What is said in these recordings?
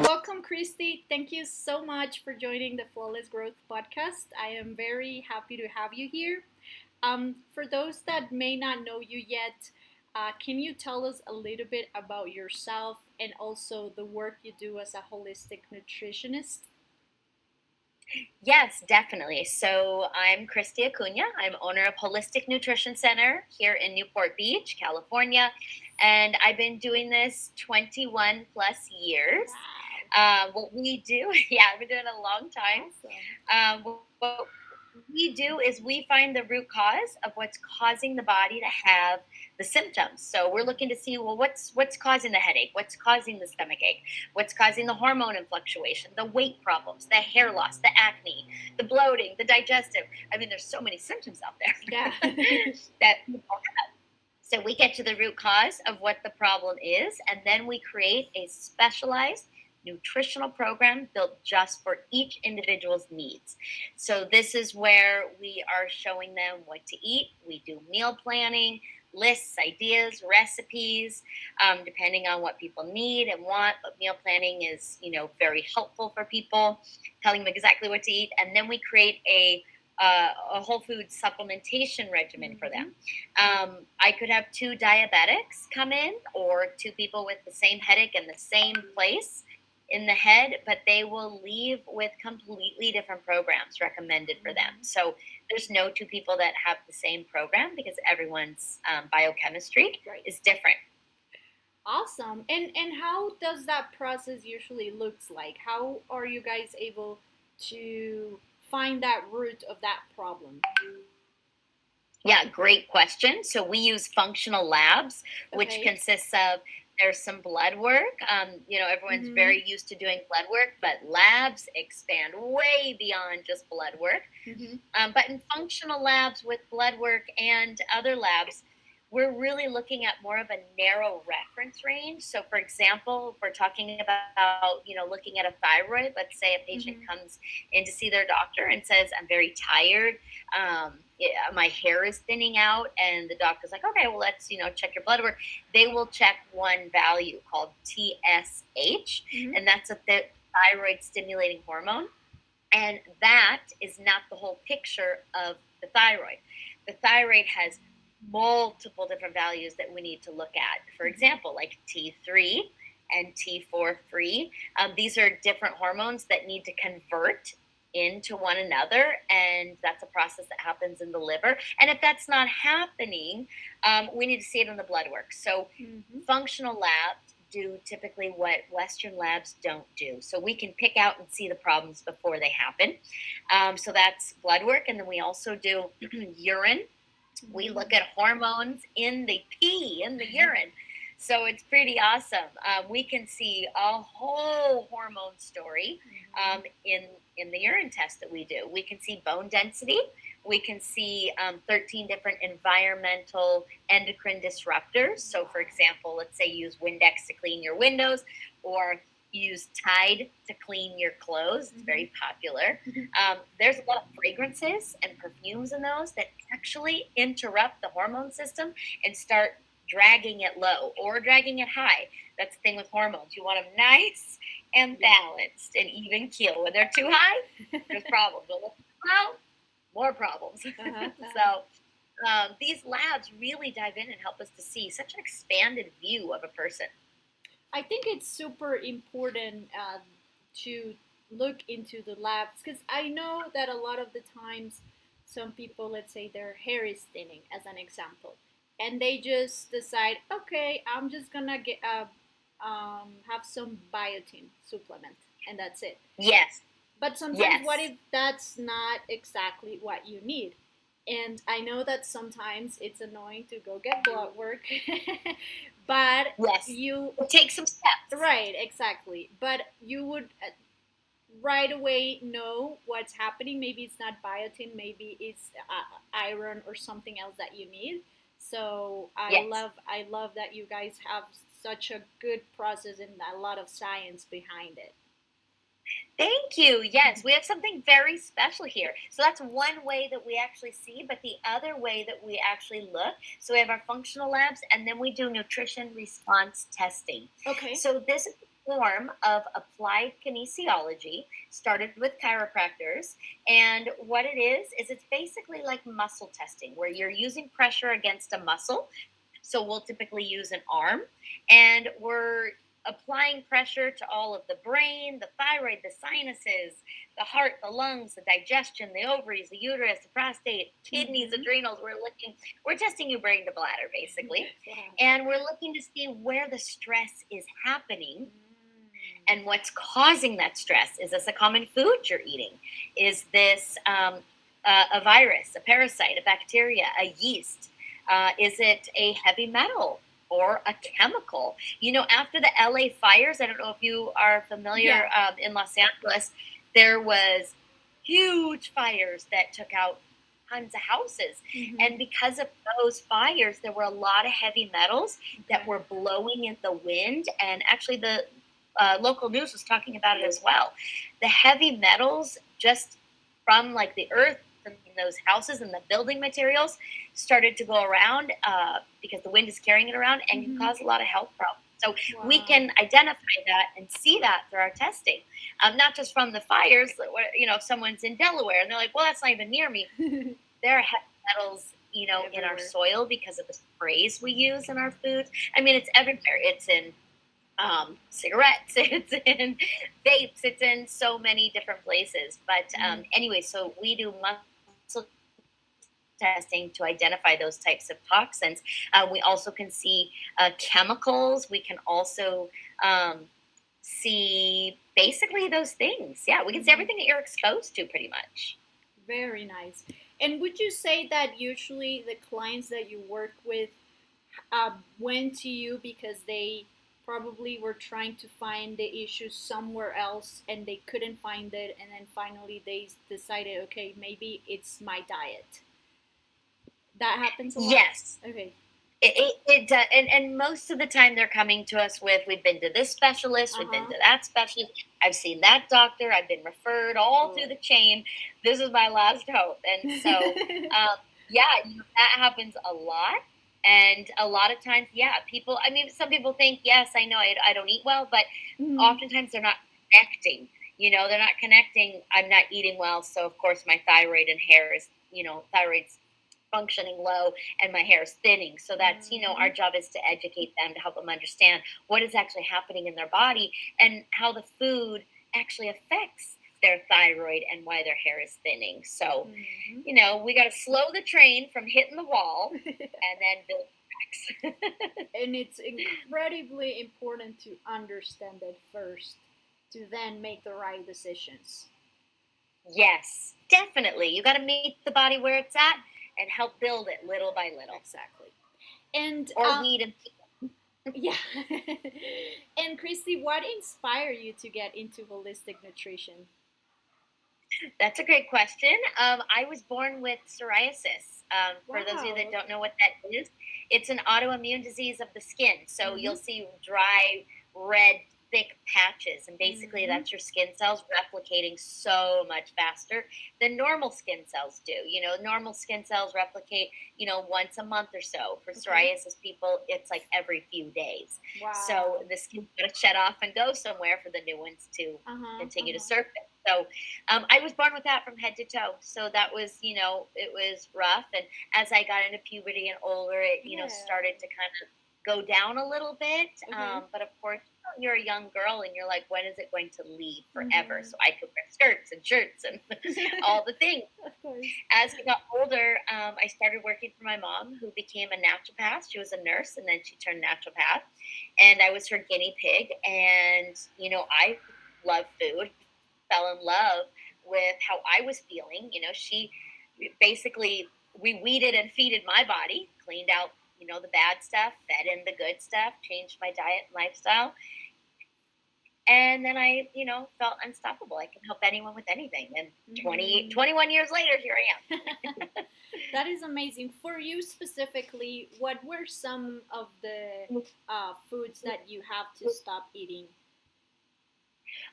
Welcome, Kristi. Thank you so much for joining the Flawless Growth podcast. I am very happy to have you here. For those that may not know you yet, can you tell us a little bit about yourself and also the work you do as a holistic nutritionist? Yes, definitely. So I'm Kristi Acuña. I'm owner of Holistic Nutrition Center here in Newport Beach, California. And I've been doing this 21 plus years. What we do, yeah, I've been doing it a long time. What we do is we find the root cause of what's causing the body to have the symptoms. So we're looking to see, well, what's causing the headache, what's causing the stomach ache, what's causing the hormone fluctuation, the weight problems, the hair loss, the acne, the bloating, the digestive. I mean, there's so many symptoms out there Yeah. that people have. So we get to the root cause of what the problem is, and then we create a specialized nutritional program built just for each individual's needs. So this is where we are showing them what to eat. We do meal planning, lists, ideas, recipes, depending on what people need and want. But meal planning is, very helpful for people, telling them exactly what to eat. And then we create a whole food supplementation regimen for them. I could have two diabetics come in or two people with the same headache in the same place in the head, but they will leave with completely different programs recommended for them. So there's no two people that have the same program because everyone's biochemistry is different. Awesome. And how does that process usually looks like? How are you guys able to find that root of that problem? Yeah, great question. So we use functional labs, which consists of there's some blood work. Everyone's very used to doing blood work, but labs expand way beyond just blood work. But in functional labs with blood work and other labs, we're really looking at more of a narrow reference range. So, for example, if we're talking about, looking at a thyroid, let's say a patient comes in to see their doctor and says, I'm very tired. My hair is thinning out. And the doctor's like, okay, well, let's, check your blood work. They will check one value called TSH. And that's a thyroid stimulating hormone. And that is not the whole picture of the thyroid. The thyroid has multiple different values that we need to look at. For example, like T3 and T4 free. These are different hormones that need to convert into one another, and that's a process that happens in the liver. And if that's not happening, we need to see it in the blood work. So functional labs do typically what Western labs don't do. So we can pick out and see the problems before they happen. So that's blood work. And then we also do urine. We look at hormones in the pee, in the urine. So it's pretty awesome. We can see a whole hormone story in the urine test that we do. We can see bone density. We can see 13 different environmental endocrine disruptors. So, for example, let's say use Windex to clean your windows or use Tide to clean your clothes. It's very popular. There's a lot of fragrances and perfumes in those that actually interrupt the hormone system and start dragging it low or dragging it high. That's the thing with hormones. You want them nice and balanced and even keel. When they're too high, there's problems. When they're too low, more problems. So these labs really dive in and help us to see such an expanded view of a person. I think it's super important to look into the labs because I know that a lot of the times some people, let's say their hair is thinning as an example, and they just decide, okay, I'm just gonna get have some biotin supplement and that's it. Yes. But sometimes what if that's not exactly what you need? And I know that sometimes it's annoying to go get blood work, but you take some steps. Right, exactly. But you would right away know what's happening. Maybe it's not biotin, maybe it's iron or something else that you need. So I love that you guys have such a good process and a lot of science behind it. Thank you. Yes, we have something very special here. So that's one way that we actually see, but the other way that we actually look, so we have our functional labs and then we do nutrition response testing. Okay. So this is a form of applied kinesiology, started with chiropractors, and what it is it's basically like muscle testing where you're using pressure against a muscle. So we'll typically use an arm and we're applying pressure to all of the brain, the thyroid, the sinuses, the heart, the lungs, the digestion, the ovaries, the uterus, the prostate, kidneys, Mm-hmm. adrenals. We're testing your brain to bladder basically. Wow. And we're looking to see where the stress is happening Mm. and what's causing that stress. Is this a common food you're eating? Is this a virus, a parasite, a bacteria, a yeast? Is it a heavy metal or a chemical? After the LA fires, I don't know if you are Yeah. familiar, in Los Angeles, there was huge fires that took out tons of houses. Mm-hmm. And because of those fires, there were a lot of heavy metals that Okay. were blowing in the wind. And actually, the local news was talking about it as well. The heavy metals, just from like the earth, from those houses and the building materials, started to go around because the wind is carrying it around and can Mm-hmm. cause a lot of health problems. So we Wow. can identify that and see that through our testing, not just from the fires. If someone's in Delaware and they're like, "Well, that's not even near me." There are heavy metals, in our Everywhere. soil because of the sprays we use in our foods. I mean, it's everywhere. It's in cigarettes, it's in vapes, it's in so many different places. But Mm-hmm. anyway, so we do muscle testing to identify those types of toxins. We also can see chemicals. We can also see basically those things. Yeah, we can see Mm-hmm. everything that you're exposed to pretty much. Very nice. And would you say that usually the clients that you work with went to you because they probably were trying to find the issue somewhere else and they couldn't find it, and then finally they decided, okay, maybe it's my diet? That happens a lot. Yes, Okay. it does, and most of the time they're coming to us with, we've been to this specialist, Uh we've been huh. to that specialist, I've seen that doctor, I've been referred all through the chain. This is my last hope, and so yeah, that happens a lot. And a lot of times, yeah, people. I mean, some people think, yes, I know I don't eat well, but Mhm. oftentimes they're not connecting. They're not connecting. I'm not eating well, so of course my thyroid and hair is, thyroid's functioning low and my hair is thinning. So that's, our Mhm. job is to educate them, to help them understand what is actually happening in their body and how the food actually affects their thyroid and why their hair is thinning. So, Mhm. we got to slow the train from hitting the wall and then build tracks. And it's incredibly important to understand it first to then make the right decisions. Yes, definitely. You got to meet the body where it's at and help build it little by little, Exactly. And or weed and yeah. And Kristi, what inspired you to get into holistic nutrition? That's a great question. I was born with psoriasis. For those of you Wow. that don't Okay. know what that is, it's an autoimmune disease of the skin. So Mhm. you'll see dry, red, thick patches. And basically, Mhm. that's your skin cells replicating so much faster than normal skin cells do. Normal skin cells replicate, once a month or so. For Okay. psoriasis people, it's like every few days. So Wow. the skin's got to shut off and go somewhere for the new ones to Uh huh. Uh continue to huh. surface. So I was born with that from head to toe. So that was, it was rough. And as I got into puberty and older, it, Yeah. started to kind of go down a little bit. Okay. But of course, you're a young girl and you're like, when is it going to leave forever? Mhm. So I could wear skirts and shirts and all the things. Of course. As I got older, I started working for my mom, who became a naturopath. She was a nurse and then she turned naturopath. And I was her guinea pig. And, I love food, fell in love with how I was feeling. She basically, we weeded and feeded my body, cleaned out, the bad stuff, fed in the good stuff, changed my diet and lifestyle. And then I, felt unstoppable. I can help anyone with anything. And Mhm. 21 years later, here I am. That is amazing. For you specifically, what were some of the foods that you have to stop eating?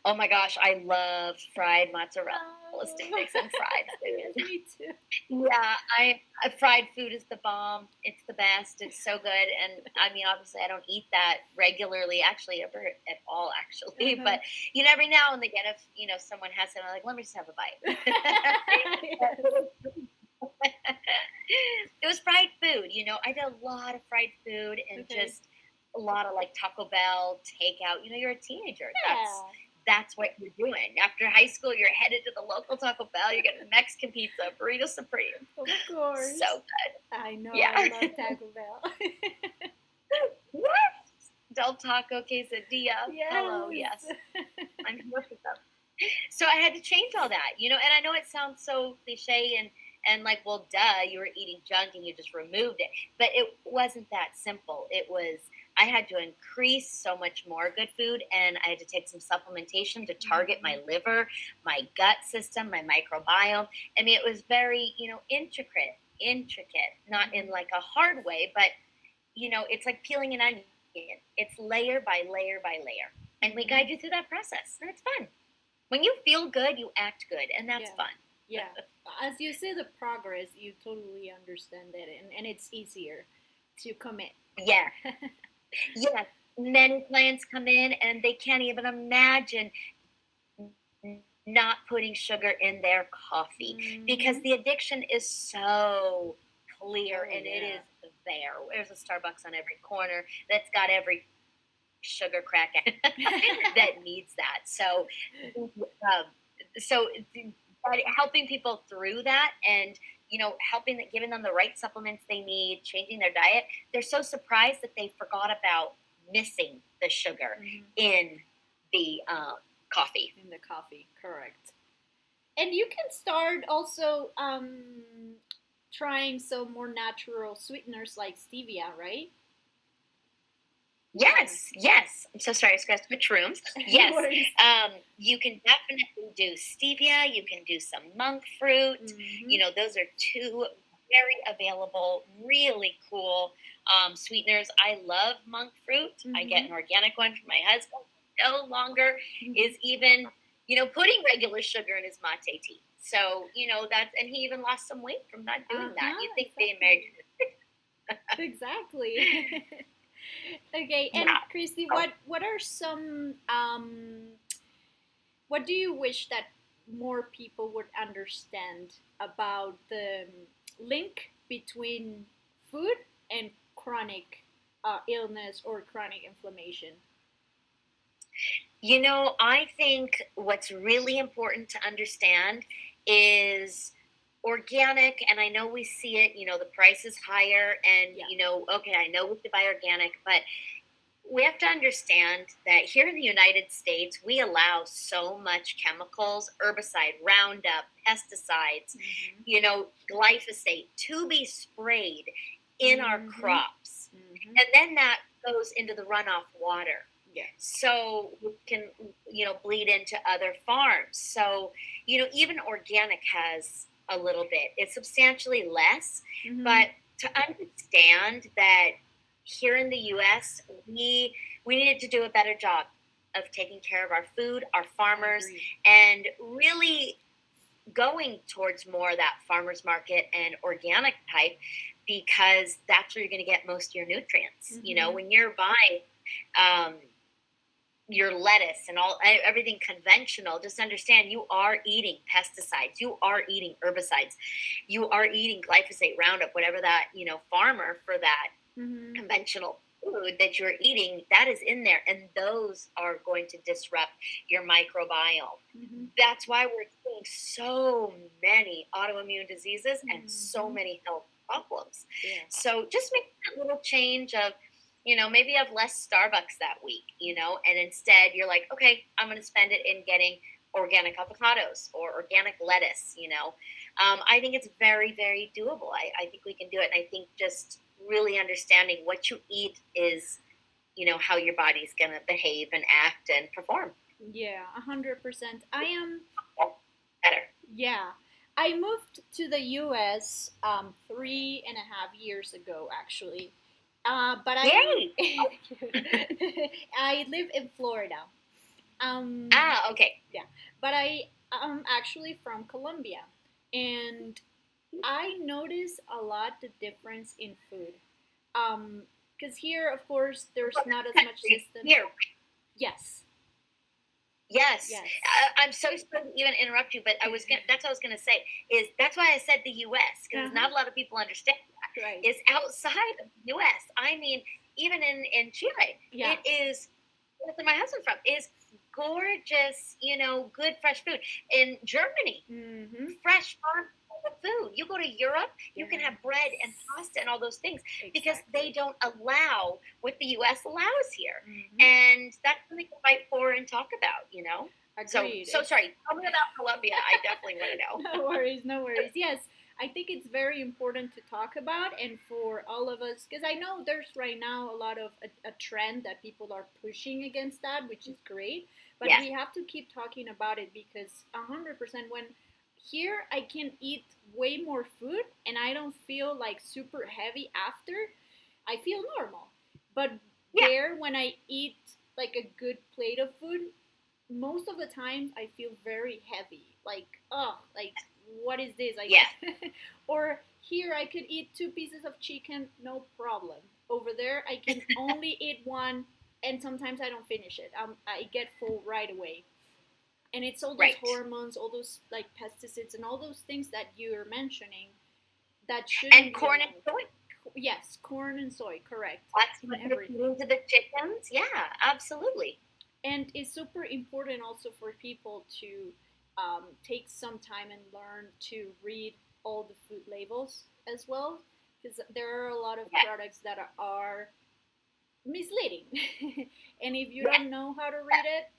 Oh my gosh, I love fried mozzarella Oh, sticks and fried yes, food. me too. Yeah, fried food is the bomb. It's the best. It's so good, and I mean, obviously, I don't eat that regularly, actually, ever at all, actually. Uh-huh. But every now and again, if someone has it, I'm like, let me just have a bite. Yes. It was fried food. I did a lot of fried food and Okay. just a lot of like Taco Bell takeout. You're a teenager. That's Yeah. that's what you're doing. After high school, you're headed to the local Taco Bell. You're getting Mexican pizza, burrito supreme. Of So course. good. I know. I Yeah. love Taco Bell. What? Del Taco quesadilla. Hello, Yes. yes. I'm here for them. So I had to change all that, and I know it sounds so cliche and like, well, duh, you were eating junk and you just removed it. But it wasn't that simple. It was, I had to increase so much more good food, and I had to take some supplementation to target my liver, my gut system, my microbiome. I mean, it was very, intricate, not in like a hard way, but, it's like peeling an onion. It's layer by layer by layer. And we guide you through that process, and it's fun. When you feel good, you act good, and that's Yeah. fun. Yeah. As you see the progress, you totally understand it, and it's easier to commit. Yeah, yeah. Many clients come in and they can't even imagine not putting sugar in their coffee because Mhm. the addiction is so clear Oh, and it yeah. is there. There's a Starbucks on every corner that's got every sugar crack that needs that. So but helping people through that and giving them the right supplements they need, changing their diet, they're so surprised that they forgot about missing the sugar in the coffee. In the coffee, correct. And you can start also trying some more natural sweeteners like stevia, right? Yes, yes. I'm so sorry, I scratched switch rooms. No Yes, worries. you can definitely do stevia. You can do some monk fruit. Those are two very available, really cool sweeteners. I love monk fruit. I get an organic one from my husband. No longer is even putting regular sugar in his mate tea. So and he even lost some weight from not doing that. You think being married Exactly. Okay, and yeah. Kristi, what are some what do you wish that more people would understand about the link between food and chronic illness or chronic inflammation? I think what's really important to understand is organic, and I know we see it, the price is higher, and, okay, I know we should buy organic, but we have to understand that here in the United States, we allow so much chemicals, herbicide, Roundup, pesticides, glyphosate to be sprayed in our crops. And then that goes into the runoff water. Yeah. So it can, bleed into other farms. So, even organic has a little bit. It's substantially less, but to understand that here in the U.S., we needed to do a better job of taking care of our food, our farmers, and really going towards more of that farmers market and organic type because that's where you're going to get most of your nutrients. When you're buying your lettuce and everything conventional, just understand you are eating pesticides, you are eating herbicides, you are eating glyphosate, Roundup, whatever that farmer for that conventional food that you're eating, that is in there, and those are going to disrupt your microbiome. That's why we're seeing so many autoimmune diseases and so many health problems. So just make that little change of maybe have less Starbucks that week, and instead you're like, okay, I'm going to spend it in getting organic avocados or organic lettuce, I think it's very, very doable. I think we can do it. And I think just really understanding what you eat is, how your body's going to behave and act and perform. Yeah, 100%. I am better. Yeah. I moved to the U.S. 3.5 years ago, actually. But I live in Florida, Okay. Yeah, but I am actually from Colombia, and I notice a lot the difference in food. Because here, of course, there's What not as much country? system. Here. Yes, Yes, yes. I'm so sorry to even interrupt you, but that's what I was gonna say. Is that's why I said the U.S. because Uh-huh. not a lot of people understand Right. that. Is outside of the U.S. I mean, even in Chile, Yeah. it is. That's where my husband from is gorgeous. Good fresh food. In Germany, Mm-hmm. fresh farm food. You go to Europe, you can Yes. have bread and pasta and all those things because they Exactly. don't allow what the U.S. allows here, Mm-hmm. and that's something to fight for and talk about. So Agreed. so sorry. Tell me about Colombia. I definitely want to know. No worries, no worries. Yes, I think it's very important to talk about and for all of us because I know there's right now a lot of a trend that people are pushing against that, which is great. But Yes. we have to keep talking about it because 100% when here I can eat way more food and I don't feel like super heavy after. I feel normal. But Yeah. there when I eat like a good plate of food, most of the time I feel very heavy. Like, oh, like what is this? Like, Yeah. or here I could eat 2 pieces of chicken, no problem. Over there, I can only eat one, and sometimes I don't finish it. I get full right away. And it's all those Right. hormones, all those like pesticides, and all those things that you're mentioning that And shouldn't be corn and allowed. soy. Yes, corn and soy, correct, That's in what they're everything. feeding to the chickens. Yeah, absolutely. And it's super important also for people to take some time and learn to read all the food labels as well, because there are a lot of Yeah. products that are misleading, and if you Yeah. don't know how to read it,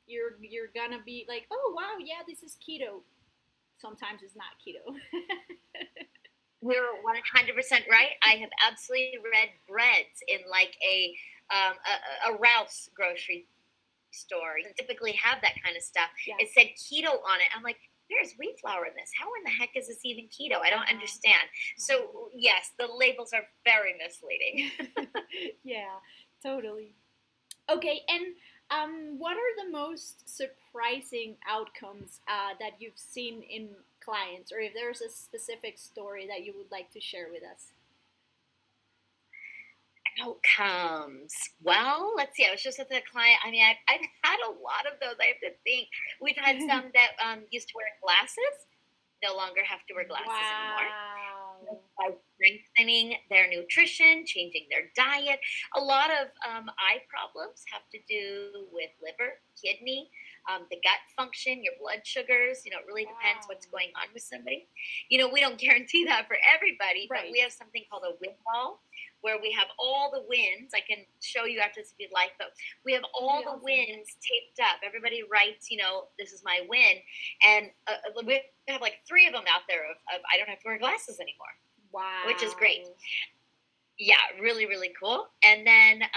you're gonna be like, oh wow, yeah, this is keto. Sometimes it's not keto. You're 100% right. I have absolutely read breads in like a Ralph's grocery store. You typically have that kind of stuff. Yeah. It said keto on it. I'm like, there's wheat flour in this. How in the heck is this even keto? I don't understand. So yes, the labels are very misleading. Yeah, totally. Okay, and what are the most surprising outcomes that you've seen in clients, or if there's a specific story that you would like to share with us? Outcomes. Well, let's see. I was just with a client. I mean, I've had a lot of those. I have to think. We've had some that used to wear glasses, no longer have to wear glasses anymore. Wow. By strengthening their nutrition, changing their diet. A lot of eye problems have to do with liver, kidney, the gut function, your blood sugars. It really depends what's Wow. going on with somebody. We don't guarantee that for everybody, but Right. we have something called a win ball where we have all the wins. I can show you after this if you'd like, but we have all the Awesome. wins taped up. Everybody writes, this is my win. And we have like 3 of them out there of I don't have to wear glasses anymore. Wow. Which is great. Yeah, really, really cool. And then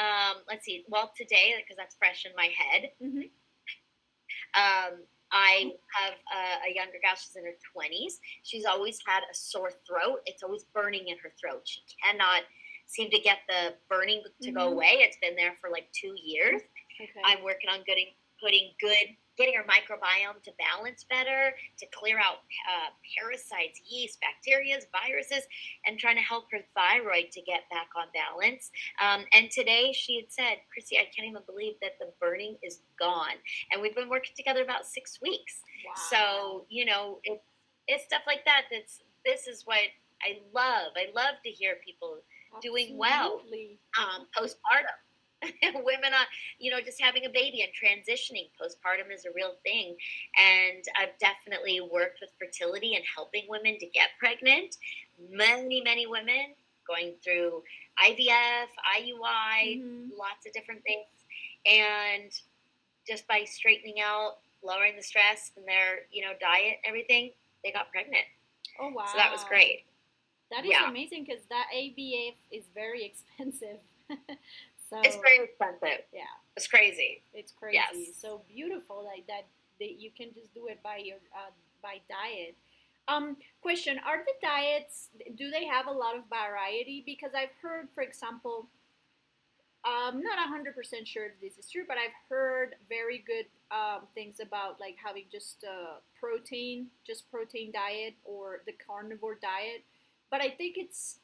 let's see. Well, today, because that's fresh in my head, Mm-hmm. I have a younger gal. She's in her 20s. She's always had a sore throat. It's always burning in her throat. She cannot seem to get the burning to go away. It's been there for like 2 years. Okay. I'm working on getting her microbiome to balance better, to clear out parasites, yeast, bacteria, viruses, and trying to help her thyroid to get back on balance. And today she had said, Kristi, I can't even believe that the burning is gone. And we've been working together about 6 weeks. Wow. So, it's stuff like that. This is what I love. I love to hear people doing well postpartum. Women on, just having a baby and transitioning. Postpartum is a real thing. And I've definitely worked with fertility and helping women to get pregnant. Many, many women going through IVF, IUI, lots of different things. And just by straightening out, lowering the stress in their, diet and everything, they got pregnant. Oh, wow. So that was great. That is amazing because that IVF is very expensive. So it's very expensive. Yeah, it's crazy. It's crazy. Yes. So beautiful like that you can just do it by your by diet. Question: are the diets, do they have a lot of variety? Because I've heard, for example, I'm not 100% sure if this is true, but I've heard very good things about like having just protein diet or the carnivore diet. But I think it's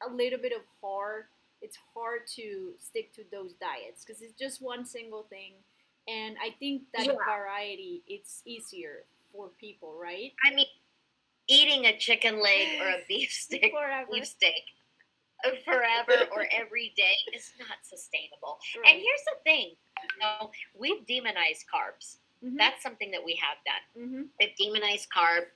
a little bit of hard. It's hard to stick to those diets because it's just one single thing, and I think that Yeah. variety it's easier for people, right? I mean, eating a chicken leg or a Forever. beef steak forever or every day is not sustainable. Right. And here's the thing, we've demonized carbs. Mm-hmm. That's something that we have done. Mm-hmm. We've demonized carb.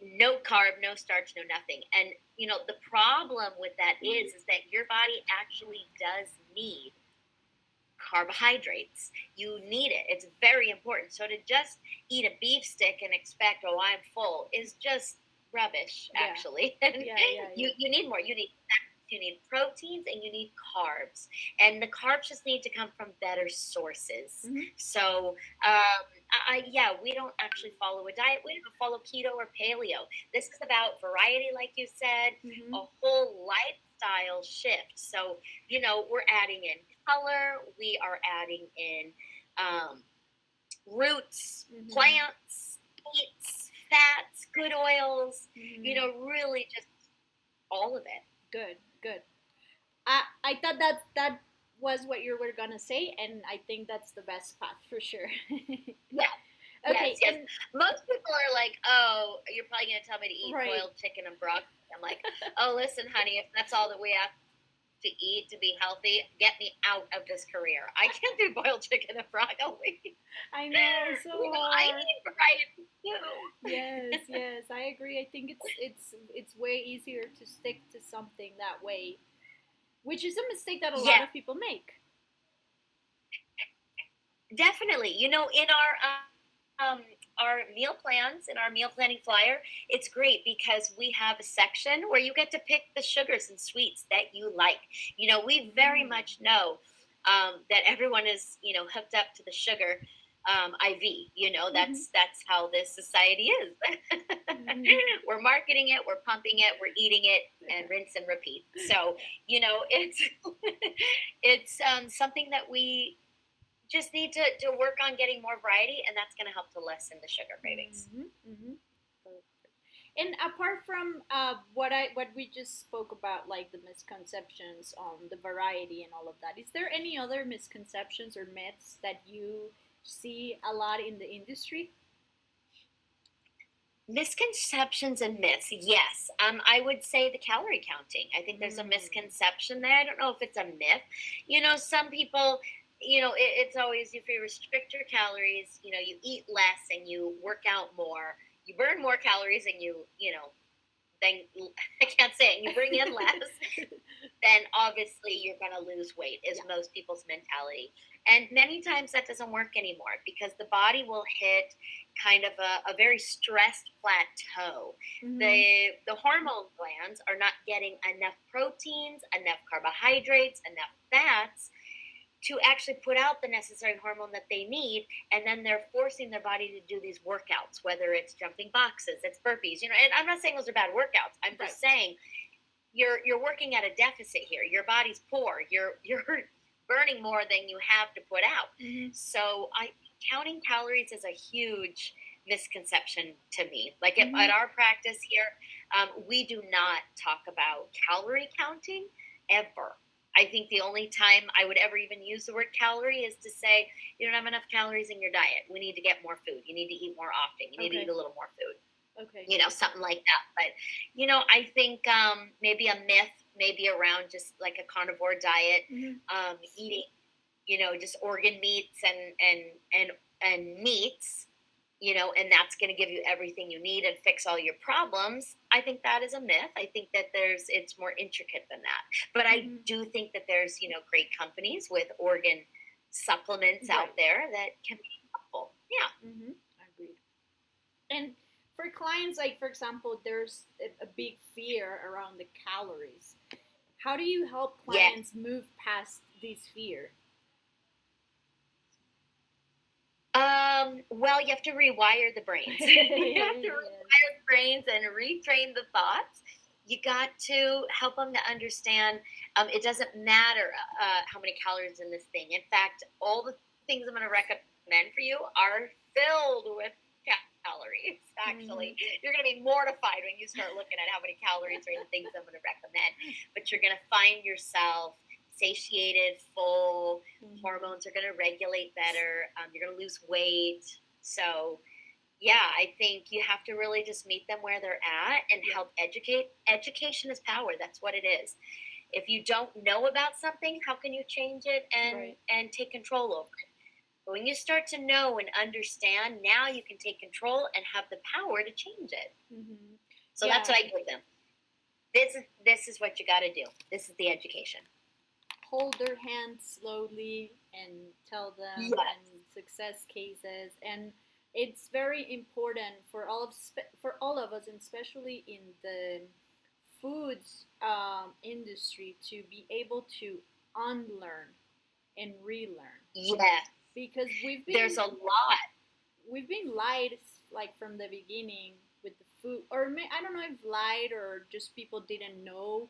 No carb, no starch, no nothing. And the problem with that is that your body actually does need carbohydrates. You need it. It's very important. So to just eat a beef stick and expect, oh, I'm full, is just rubbish, actually. You need more. You need fats, you need proteins, and you need carbs. And the carbs just need to come from better sources. Mm-hmm. So, we don't actually follow a diet. We don't follow keto or paleo. This is about variety, like you said, a whole lifestyle shift. So, we're adding in color, we are adding in roots, plants, meats, fats, good oils, really just all of it. Good. I thought that was what you were gonna say, and I think that's the best path for sure. Yeah. Okay. Yes. Most people are like, "Oh, you're probably gonna tell me to eat boiled chicken and broccoli." I'm like, "Oh, listen, honey, if that's all that we have to eat to be healthy, get me out of this career. I can't do boiled chicken and broccoli." I know, so hard. I need variety too. Yes, I agree. I think it's way easier to stick to something that way, which is a mistake that a lot of people make. Definitely. In our meal plans, in our meal planning flyer, it's great because we have a section where you get to pick the sugars and sweets that you like. We very much know that everyone is, hooked up to the sugar IV. That's how this society is. We're marketing it, we're pumping it, we're eating it, and rinse and repeat. So, it's something that we just need to work on getting more variety, and that's going to help to lessen the sugar cravings. And apart from what we just spoke about, like the misconceptions on the variety and all of that, is there any other misconceptions or myths that you see a lot in the industry? Misconceptions and myths, yes. I would say the calorie counting. I think there's a misconception there. I don't know if it's a myth. Some people, it's always if you restrict your calories, you eat less and you work out more, you burn more calories and then I can't say it, and you bring in less, then obviously you're going to lose weight is most people's mentality. And many times that doesn't work anymore because the body will hit kind of a very stressed plateau. The hormone glands are not getting enough proteins, enough carbohydrates, enough fats to actually put out the necessary hormone that they need, and then they're forcing their body to do these workouts, whether it's jumping boxes, it's burpees, and I'm not saying those are bad workouts. I'm just saying you're working at a deficit here. Your body's poor. You're burning more than you have to put out. So counting calories is a huge misconception to me. Like at our practice here, we do not talk about calorie counting ever. I think the only time I would ever even use the word calorie is to say, you don't have enough calories in your diet. We need to get more food. You need to eat more often. You need to eat a little more food. Okay. Something like that. But, I think maybe a myth, maybe around just like a carnivore diet, eating, just organ meats and meats, and that's going to give you everything you need and fix all your problems. I think that is a myth. I think that it's more intricate than that. But I do think that there's, great companies with organ supplements out there that can be helpful. Yeah. Agreed. And for clients, like, for example, there's a big fear around the calories. How do you help clients move past this fear? Well, you have to rewire the brains. You have to rewire the brains and retrain the thoughts. you got to help them to understand it doesn't matter how many calories in this thing. In fact, all the things I'm going to recommend for you are filled with calories. Actually, you're going to be mortified when you start looking at how many calories are in the things I'm going to recommend. But you're going to find yourself satiated, full. Hormones are going to regulate better. You're going to lose weight. So yeah, I think you have to really just meet them where they're at and help educate. Education is power. That's what it is. If you don't know about something, how can you change it and take control over it? But when you start to know and understand, now you can take control and have the power to change it. So that's what I give them. This is what you got to do. This is the education. Hold their hands slowly and tell them and success cases, and it's very important for all of us, and especially in the foods industry, to be able to unlearn and relearn. Yes, because there's a lot. We've been lied like from the beginning with the food, or I don't know if lied or just people didn't know.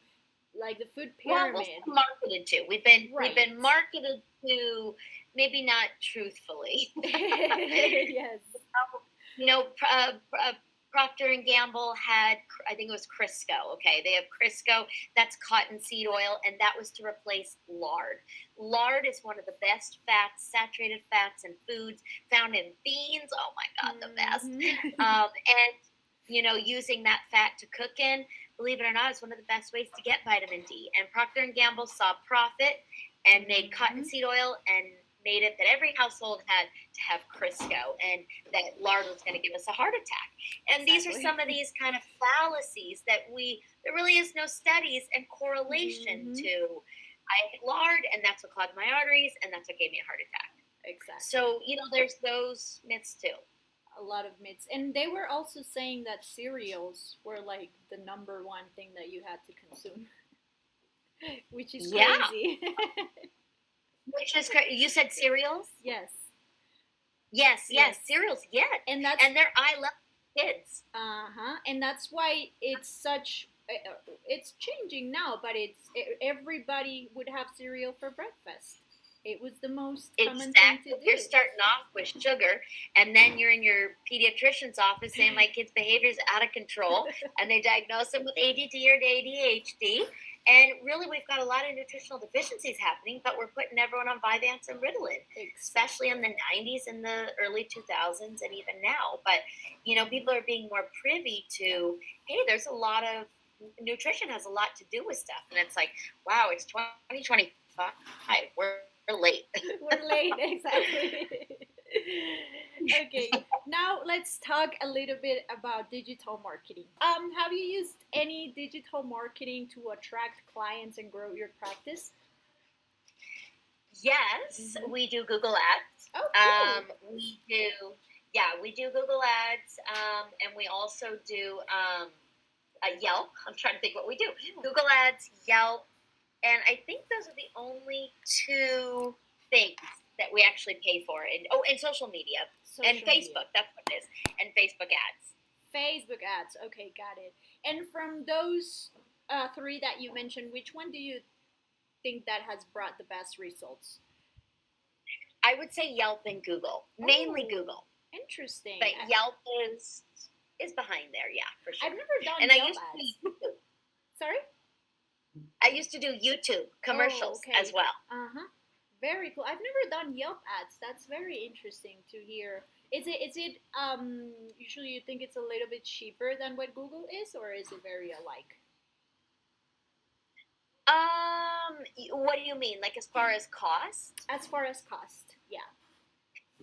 Like the food pyramid. Well, we've been marketed to. We've been marketed to, maybe not truthfully. Yes. You know, Procter and Gamble had, I think it was Crisco. Okay, they have Crisco. That's cottonseed oil, and that was to replace lard. Lard is one of the best fats, saturated fats, and foods found in beans. Oh my God, the best. And you know, using that fat to cook in, believe it or not, is one of the best ways to get vitamin D. And Procter and Gamble saw profit and made cottonseed oil and made it that every household had to have Crisco, and that lard was going to give us a heart attack. And these are some of these kind of fallacies that there really is no studies and correlation to. I ate lard, and that's what clogged my arteries, and that's what gave me a heart attack. Exactly. So, you know, there's those myths too. A lot of myths. And they were also saying that cereals were like the number one thing that you had to consume, which is crazy. Which is crazy. You said cereals? Yes. Yes, cereals, and they're I love kids. And that's why it's such. It's changing now, but everybody would have cereal for breakfast. It was the most common thing to do. You're starting off with sugar, and then you're in your pediatrician's office saying my kid's behavior is out of control, and they diagnose them with ADD or ADHD. And really, we've got a lot of nutritional deficiencies happening, but we're putting everyone on Vyvanse and Ritalin, especially in the 90s and the early 2000s and even now. But, you know, people are being more privy to, hey, there's a lot of, nutrition has a lot to do with stuff. And it's like, wow, it's 2025. We're late. We're late, exactly. Okay, now let's talk a little bit about digital marketing. Have you used any digital marketing to attract clients and grow your practice? Yes, we do Google Ads. Oh, cool. We do Google Ads, and we also do Yelp. I'm trying to think what we do. Google Ads, Yelp, and I think those are the only two things that we actually pay for. And social media. And Facebook, that's what it is. And Facebook ads. Facebook ads, okay, got it. And from those three that you mentioned, which one do you think that has brought the best results? I would say Yelp and Google. Mainly Google. Interesting. But Yelp is behind there, yeah, for sure. I've never done Yelp ads. Sorry? I used to do YouTube commercials as well. Very cool. I've never done Yelp ads. That's very interesting to hear. Is it usually you think it's a little bit cheaper than what Google is, or is it very alike? What do you mean? Like as far as cost? As far as cost, yeah.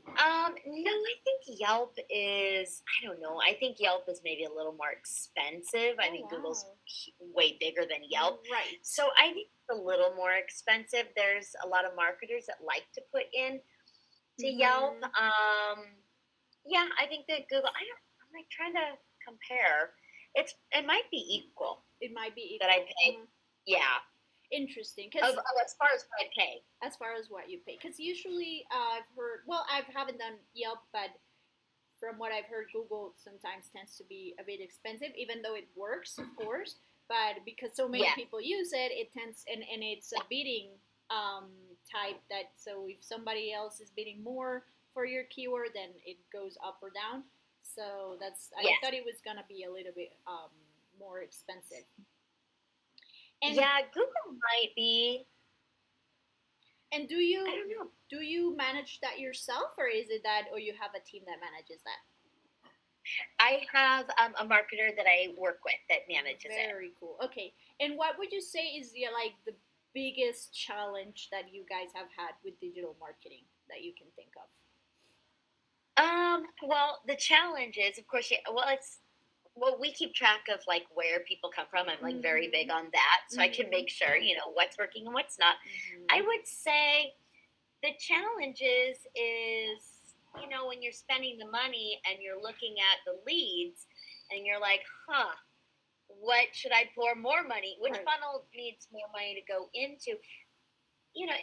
No, I think Yelp is, I don't know, I think Yelp is maybe a little more expensive. I think Google's way bigger than Yelp. Right. So I think it's a little more expensive. There's a lot of marketers that like to put in to Yelp. Yeah, I think that Google, I'm like trying to compare. It might be equal. It might be equal. That I pay. Yeah. Interesting. As far as what I pay. As far as what you pay. Because usually I've heard, well, I haven't done Yelp, but from what I've heard, Google sometimes tends to be a bit expensive, even though it works, of course. but because so many Yeah. people use it, it tends and it's a bidding um, type that so if somebody else is bidding more for your keyword, then it goes up or down. So that's I Yes. thought it was gonna be a little bit more expensive. And Yeah, Google might be. and I don't know. do you manage that yourself, or is it that or you have a team that manages that? I have a marketer that I work with that manages it. Very cool. Okay, and what would you say is like the biggest challenge that you guys have had with digital marketing that you can think of? Well, the challenge is, of course, yeah, well, we keep track of like where people come from. I'm like very big Mm-hmm. on that, so I can Mm-hmm. make sure what's working and what's not. I Mm-hmm. would say the challenge is when you're spending the money and you're looking at the leads and you're like, huh, what should I pour more money? Which Right. funnel needs more money to go into? You know,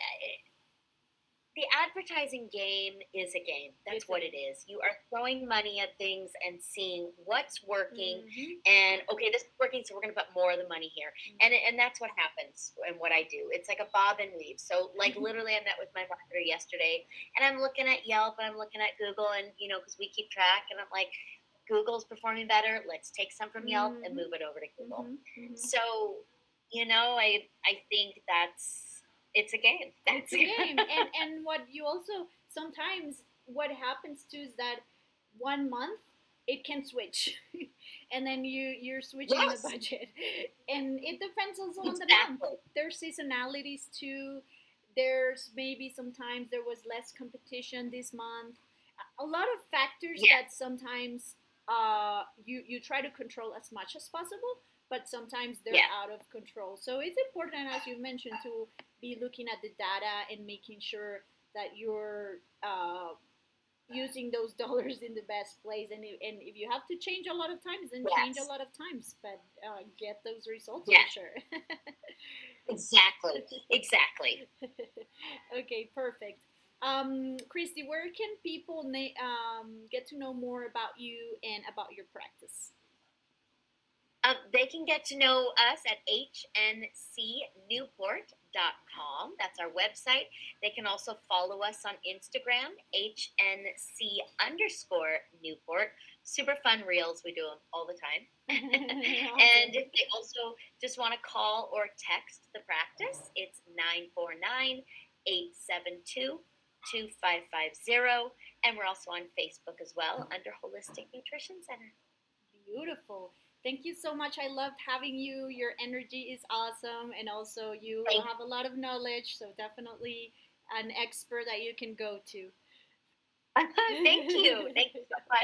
the advertising game is a game. That's It's a what it game. is. You are throwing money at things and seeing what's working, Mm-hmm. and okay, this is working, so we're going to put more of the money here. And that's what happens and what I do. It's like a bob and weave. So like literally, I met with my marketer yesterday, and I'm looking at Yelp and I'm looking at Google, and because we keep track, and I'm like, Google's performing better. Let's take some from Yelp and Mm-hmm. move it over to Google. Mm-hmm. Mm-hmm. So I think it's a game. It's That's a game, and what you also sometimes what happens too is that 1 month it can switch, and then you're switching the yes. budget, and it depends also on the month. Exactly. There's seasonalities too. There's maybe sometimes there was less competition this month. A lot of factors Yeah. that sometimes you try to control as much as possible, but sometimes they're Yeah. out of control. So it's important, as you mentioned, to be looking at the data and making sure that you're using those dollars in the best place. And if you have to change a lot of times, then change a Yes. lot of times, but get those results Yeah. for sure. Exactly. Exactly. Okay, perfect. Kristi, where can people get to know more about you and about your practice? They can get to know us at hncnewport.com. That's our website. They can also follow us on Instagram, HNC underscore Newport. Super fun reels. We do them all the time. And Awesome. if they also just want to call or text the practice, it's 949-872-2550. And we're also on Facebook as well under Holistic Nutrition Center. Beautiful. Thank you so much. I loved having you. Your energy is awesome, and also you Thank have a lot of knowledge, so definitely an expert that you can go to. Thank you. Thank you so much.